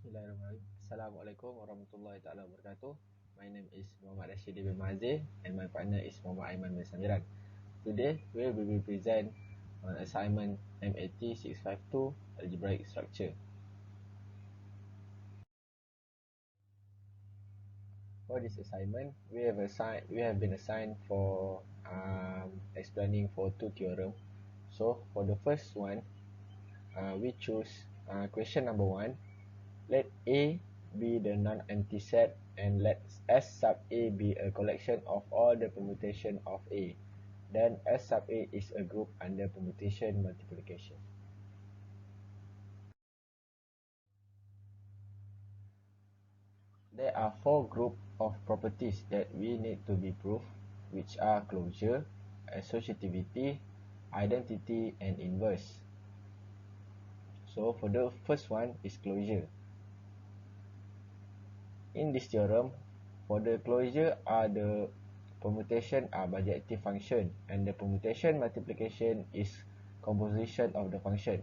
Bismillahirrahmanirrahim. Assalamualaikum warahmatullahi taala wabarakatuh. My name is Muhammad Rashid bin Mazir and my partner is Muhammad Aiman bin Samiran. Today we will be present on assignment MAT652 algebraic structure. For this assignment, we have been assigned for explaining for two theorem. So for the first one, we choose question number 1. Let A be the non-empty set and let S sub A be a collection of all the permutation of A. Then S sub A is a group under permutation multiplication. There are 4 groups of properties that we need to be proved, which are closure, associativity, identity, and inverse. So for the first one is closure. In this theorem, for the closure the permutation are bijective function and the permutation multiplication is composition of the function.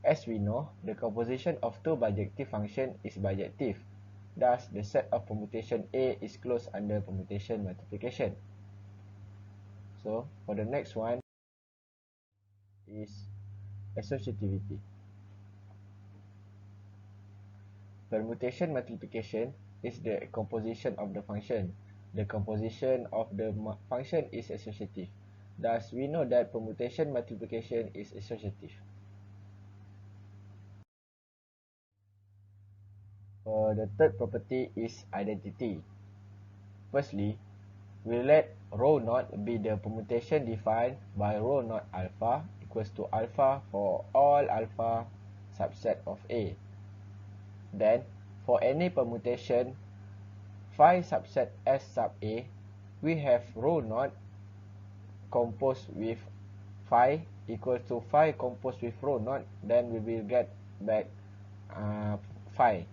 As we know, the composition of two bijective function is bijective. Thus, the set of permutation A is closed under permutation multiplication. So, for the next one is associativity. Permutation multiplication is the composition of the function. The composition of the function is associative. Thus, we know that permutation multiplication is associative. The third property is identity. Firstly, we let rho naught be the permutation defined by rho naught alpha equals to alpha for all alpha subset of A. Then, for any permutation phi subset S sub A, we have rho naught composed with phi equals to phi composed with rho naught, then we will get back phi.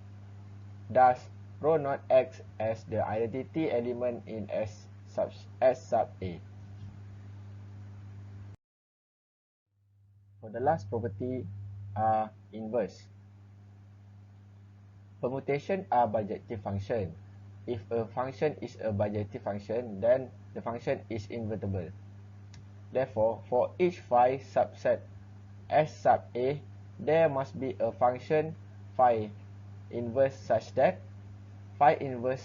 Thus, rho naught acts as the identity element in S sub A. For the last property inverse. Permutation are bijective function. If a function is a bijective function, then the function is invertible. Therefore, for each phi subset S sub A, there must be a function phi inverse such that phi inverse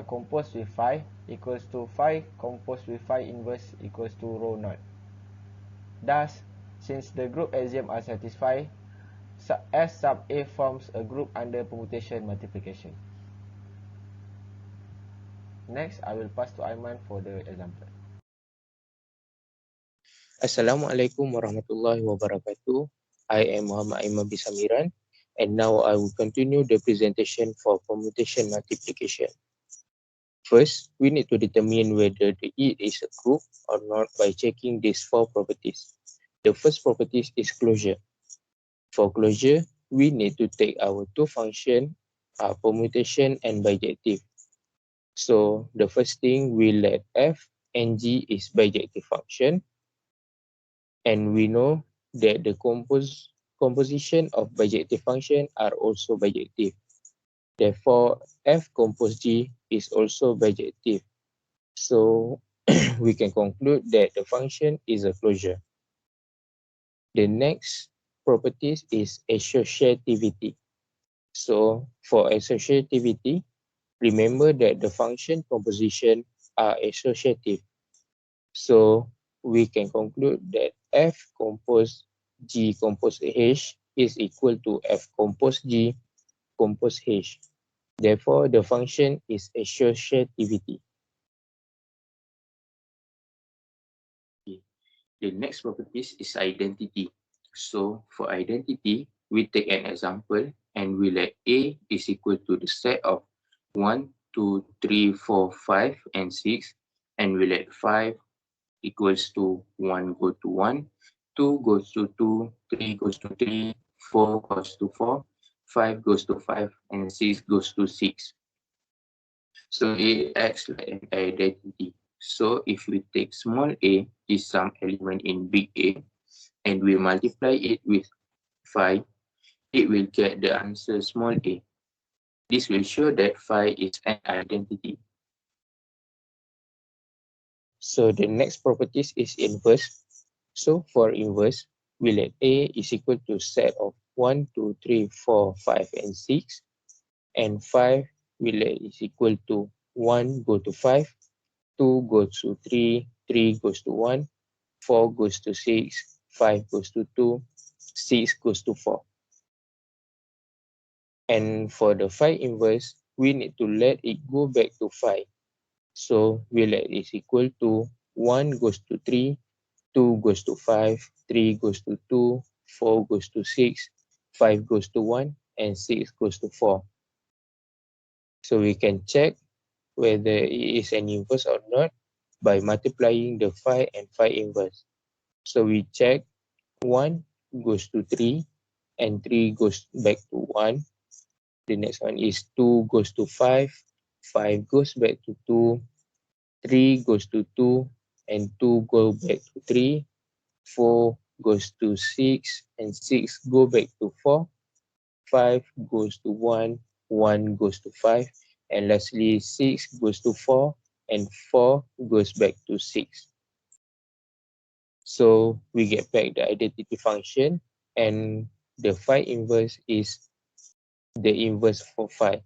composed with phi equals to phi composed with phi inverse equals to rho naught. Thus, since the group axiom are satisfied, S sub A forms a group under permutation multiplication. Next, I will pass to Aiman for the example. Assalamualaikum warahmatullahi wabarakatuh. I am Muhammad Aiman bin Samiran, and now I will continue the presentation for permutation multiplication. First, we need to determine whether the E is a group or not by checking these 4 properties. The first property is closure. For closure, we need to take our two functions, permutation and bijective. So the first thing, we let f and g is bijective function, and we know that the composition of bijective function are also bijective. Therefore, f compose g is also bijective. So we can conclude that the function is a closure. The next property is associativity. So for associativity, remember that the function composition are associative. So we can conclude that f compose g compose h is equal to f compose g compose h. Therefore, the function is associativity. The next property is identity. So for identity, we take an example and we let A is equal to the set of 1, 2, 3, 4, 5, and 6, and we let 5 equals to 1 go to 1, 2 goes to 2, 3 goes to 3, 4 goes to 4, 5 goes to 5, and 6 goes to 6. So it acts like an identity. So if we take small a is some element in big A and we multiply it with 5, it will get the answer small a. This will show that phi is an identity. So the next properties is inverse. So for inverse, we let A is equal to set of 1, 2, 3, 4, 5, and 6. And 5 we let is equal to 1 go to 5, 2 goes to 3, 3 goes to 1, 4 goes to 6, 5 goes to 2, 6 goes to 4. And for the phi inverse, we need to let it go back to 5. So we let is equal to 1 goes to 3, 2 goes to 5, 3 goes to 2, 4 goes to 6, 5 goes to 1, and 6 goes to 4. So we can check whether it is an inverse or not by multiplying the phi and phi inverse. So we check 1 goes to 3 and 3 goes back to 1. The next one is 2 goes to 5, 5 goes back to 2, 3 goes to 2, and 2 go back to 3, 4 goes to 6, and 6 go back to 4, 5 goes to 1, 1 goes to 5, and lastly 6 goes to 4, and 4 goes back to 6. So we get back the identity function, and the phi inverse is the inverse for phi.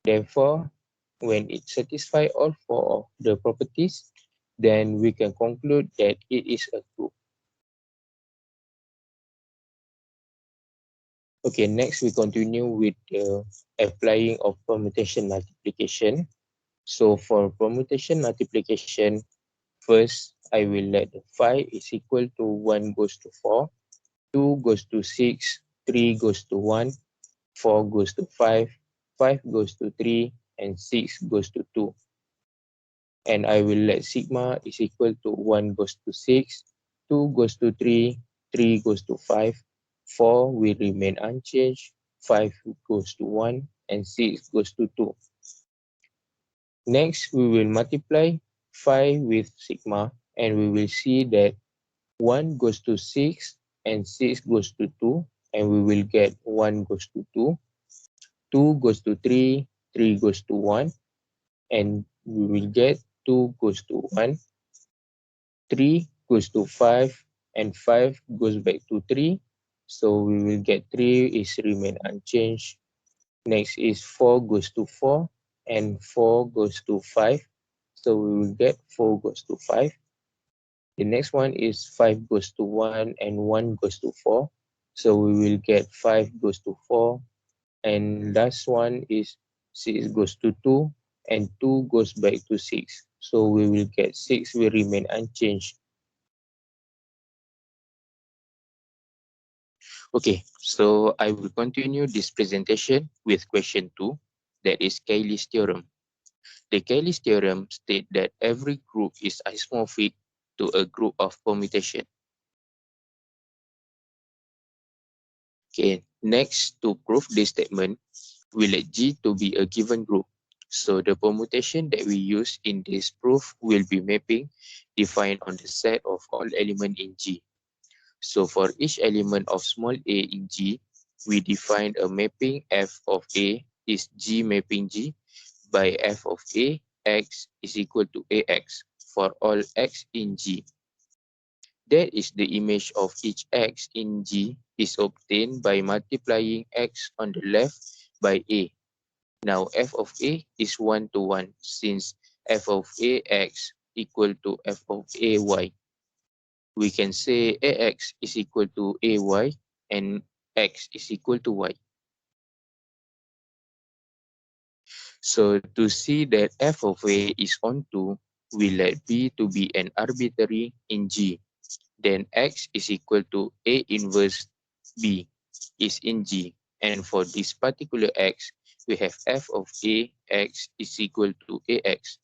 Therefore, when it satisfies all four of the properties, then we can conclude that it is a group. Okay, next we continue with the applying of permutation multiplication. So for permutation multiplication, first I will let the phi is equal to 1 goes to 4, 2 goes to 6, 3 goes to 1, 4 goes to 5, 5 goes to 3, and 6 goes to 2. And I will let sigma is equal to 1 goes to 6, 2 goes to 3, 3 goes to 5, 4 will remain unchanged, 5 goes to 1, and 6 goes to 2. Next, we will multiply 5 with sigma, and we will see that 1 goes to 6, and 6 goes to 2, and we will get 1 goes to 2, 2 goes to 3, 3 goes to 1, and we will get 2 goes to 1, 3 goes to 5, and 5 goes back to 3. So we will get 3 is remain unchanged. Next is 4 goes to 4, and 4 goes to 5. So we will get 4 goes to 5. The next one is 5 goes to 1, and 1 goes to 4. So we will get 5 goes to 4. And last one is 6 goes to 2, and 2 goes back to 6. So we will get 6 will remain unchanged. Okay, so I will continue this presentation with question 2, that is Cayley's theorem. The Cayley's theorem states that every group is isomorphic to a group of permutation. Okay, next to prove this statement, we let G to be a given group. So the permutation that we use in this proof will be mapping defined on the set of all elements in G. So for each element of small a in G, we define a mapping f of a is G mapping G by f of a x is equal to ax for all x in G. That is the image of each x in G is obtained by multiplying x on the left by a. Now f of a is 1 to 1 since f of ax equal to f of ay. We can say ax is equal to ay and x is equal to y. So to see that f of a is onto, we let b to be an arbitrary in G. Then x is equal to a inverse b is in G. And for this particular x, we have f of a x is equal to ax.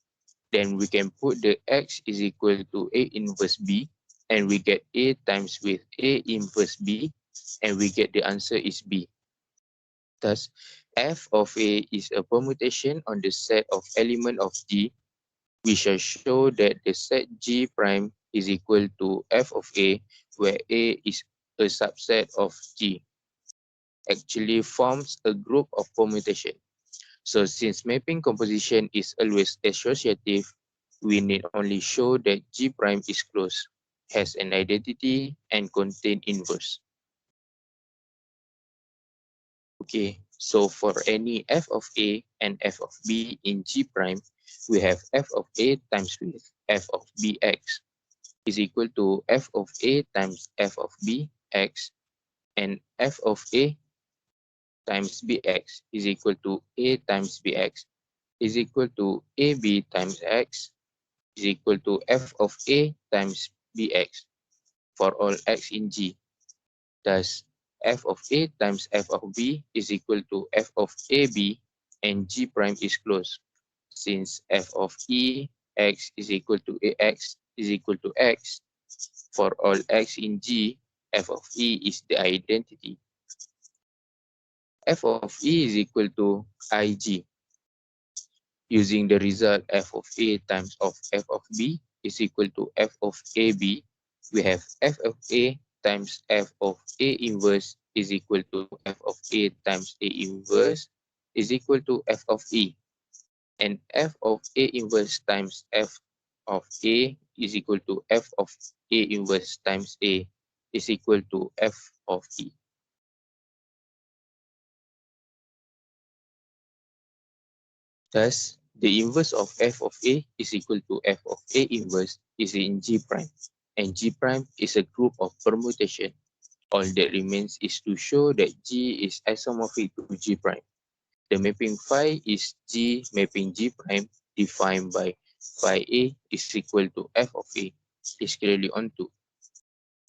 Then we can put the x is equal to a inverse b, and we get a times with a inverse b, and we get the answer is b. Thus, f of a is a permutation on the set of element of G. We shall show that the set G prime is equal to f of a, where a is a subset of G, actually forms a group of permutation. So since mapping composition is always associative, we need only show that G prime is closed, has an identity, and contain inverse. Okay, so for any f of A and f of B in G prime, we have f of A times with f of Bx is equal to f of A times f of Bx, and f of A times Bx is equal to A times Bx is equal to AB times X is equal to f of A times Bx for all x in G. Thus, f of A times f of B is equal to f of AB, and G prime is closed, since f of E x is equal to Ax is equal to x. For all x in G, f of E is the identity. F of E is equal to Ig. Using the result f of A times of f of B is equal to f of AB, we have f of A times f of A inverse is equal to f of A times A inverse is equal to f of E. And f of A inverse times f of A is equal to f of A inverse times A is equal to f of E. Thus, the inverse of f of A is equal to f of A inverse is in G prime, and G prime is a group of permutation. All that remains is to show that G is isomorphic to G prime. The mapping phi is G mapping G prime defined by phi A is equal to f of A is clearly onto.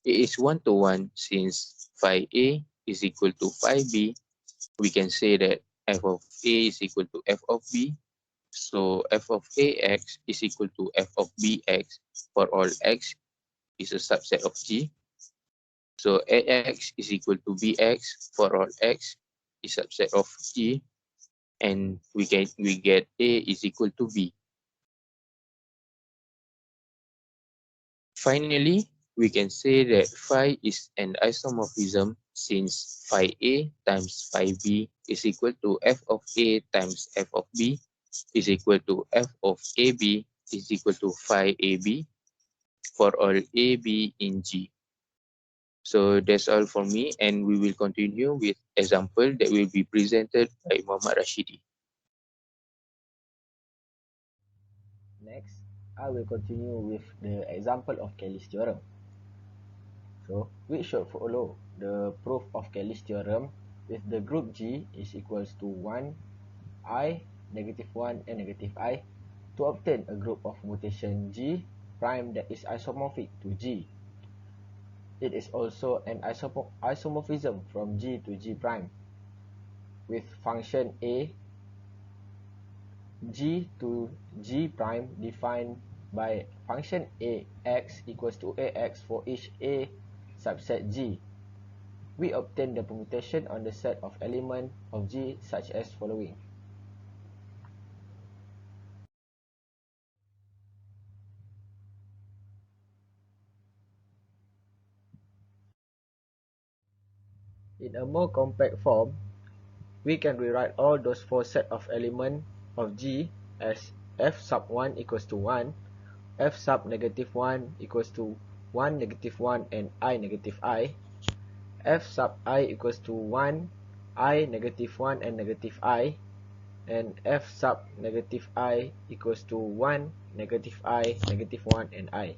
It is one-to-one since phi A is equal to phi B. We can say that f of A is equal to f of B. So f of Ax is equal to f of Bx for all x is a subset of G. So Ax is equal to Bx for all x is subset of G, and we get A is equal to B. Finally, we can say that phi is an isomorphism since phi A times phi B is equal to f of A times f of B is equal to f of AB is equal to phi AB for all AB in G. So that's all for me, and we will continue with example that will be presented by Muhammad Rashidi. Next, I will continue with the example of Kelly's theorem. So, we should follow the proof of Kelly's theorem with the group G is equals to 1, I, negative 1 and negative I to obtain a group of mutation G prime that is isomorphic to G. It is also an isomorphism from G to G prime with function A G to G prime defined by function Ax equals to Ax for each A subset G. We obtain the permutation on the set of elements of G such as following. In a more compact form, we can rewrite all those four sets of elements of G as f sub 1 equals to 1, f sub negative 1 equals to 1 negative 1 and I negative I, f sub I equals to 1, I negative 1 and negative I, and f sub negative I equals to 1, negative I, negative 1 and I.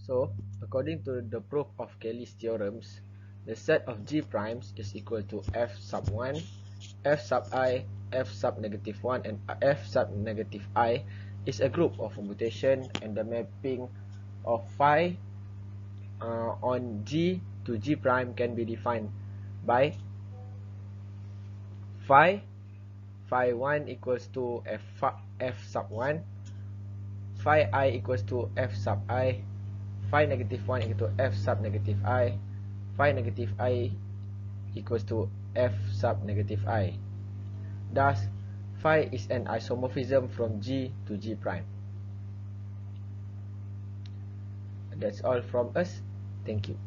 So, according to the proof of Kelly's theorems, the set of G primes is equal to f sub 1, f sub I, f sub negative 1 and f sub negative I is a group of mutation, and the mapping of phi on G to G prime can be defined by phi 1 equals to f sub 1, phi I equals to f sub I, phi negative 1 equal to f sub negative I, phi negative I equals to f sub negative I. Thus, phi is an isomorphism from G to G prime. That's all from us. Thank you.